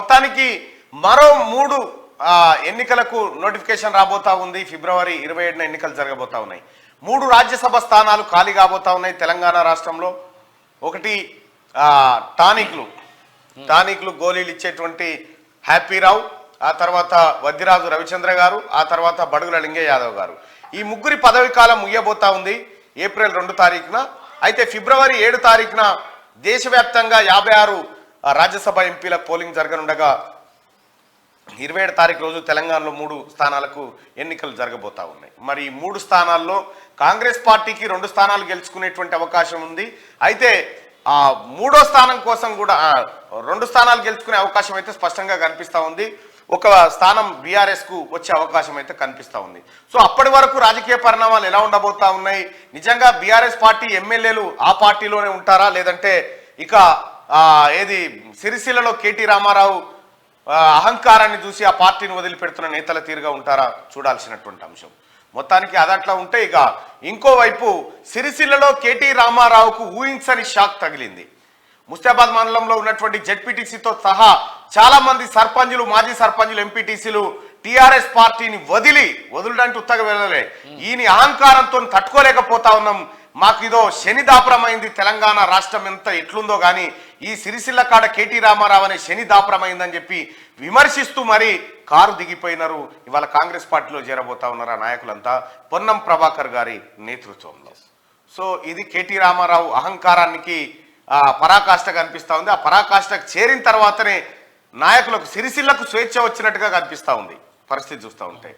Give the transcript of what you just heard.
మొత్తానికి మరో 3 ఎన్నికలకు నోటిఫికేషన్ రాబోతా ఉంది. ఫిబ్రవరి 27న ఎన్నికలు జరగబోతా ఉన్నాయి. 3 రాజ్యసభ స్థానాలు ఖాళీ కాబోతా ఉన్నాయి తెలంగాణ రాష్ట్రంలో. ఒకటి టానిక్లు గోళీలు ఇచ్చేటువంటి హ్యాపీరావు, ఆ తర్వాత వద్దిరాజు రవిచంద్ర గారు, ఆ తర్వాత బడుగుల లింగయ్య యాదవ్ గారు. ఈ ముగ్గురి పదవి కాలం ముగియబోతా ఉంది ఏప్రిల్ 2 తారీఖున. అయితే ఫిబ్రవరి 7 తారీఖున దేశవ్యాప్తంగా 56 రాజ్యసభ ఎంపీల పోలింగ్ జరగనుండగా 27 తారీఖు రోజు తెలంగాణలో 3 స్థానాలకు ఎన్నికలు జరగబోతా ఉన్నాయి. మరి ఈ 3 స్థానాల్లో కాంగ్రెస్ పార్టీకి 2 స్థానాలు గెలుచుకునేటువంటి అవకాశం ఉంది. అయితే ఆ 3వ స్థానం కోసం కూడా 2 స్థానాలు గెలుచుకునే అవకాశం అయితే స్పష్టంగా కనిపిస్తూ ఉంది. ఒక స్థానం బీఆర్ఎస్కు వచ్చే అవకాశం అయితే కనిపిస్తూ ఉంది. సో అప్పటి వరకు రాజకీయ పరిణామాలు ఎలా ఉండబోతా ఉన్నాయి? నిజంగా బీఆర్ఎస్ పార్టీ ఎమ్మెల్యేలు ఆ పార్టీలోనే ఉంటారా, లేదంటే ఇక ఏది సిరిసిల్లలో కేటీ రామారావు అహంకారాన్ని చూసి ఆ పార్టీని వదిలిపెడుతున్న నేతల తీరుగా ఉంటారా చూడాల్సినటువంటి అంశం. మొత్తానికి అదట్లా ఉంటే ఇక ఇంకోవైపు సిరిసిల్లలో కేటీ రామారావుకు ఊహించని షాక్ తగిలింది. ముస్తాబాద్ మండలంలో ఉన్నటువంటి జెడ్పీటీసీతో సహా చాలా మంది సర్పంచులు, మాజీ సర్పంచులు, ఎంపీటీసీలు టీఆర్ఎస్ పార్టీని వదులుడంటూ ఉత్తగా వెళ్ళలే. ఈయన అహంకారంతో తట్టుకోలేకపోతా ఉన్నాం, మాకు ఇదో శని దాపురమైంది, తెలంగాణ రాష్ట్రం ఎంత ఎట్లుందో కానీ ఈ సిరిసిల్ల కాడ కేటీ రామారావు అనే శని దాపురమైందని చెప్పి విమర్శిస్తూ మరి కారు దిగిపోయినారు. ఇవాళ కాంగ్రెస్ పార్టీలో చేరబోతా ఉన్నారు ఆ నాయకులంతా పొన్నం ప్రభాకర్ గారి నేతృత్వంలో. సో ఇది కేటీ రామారావు అహంకారానికి పరాకాష్ట కనిపిస్తూ ఉంది. ఆ పరాకాష్ఠకు చేరిన తర్వాతనే నాయకులకు సిరిసిల్లకు స్వేచ్ఛ వచ్చినట్టుగా కనిపిస్తూ ఉంది పరిస్థితి చూస్తూ ఉంటే.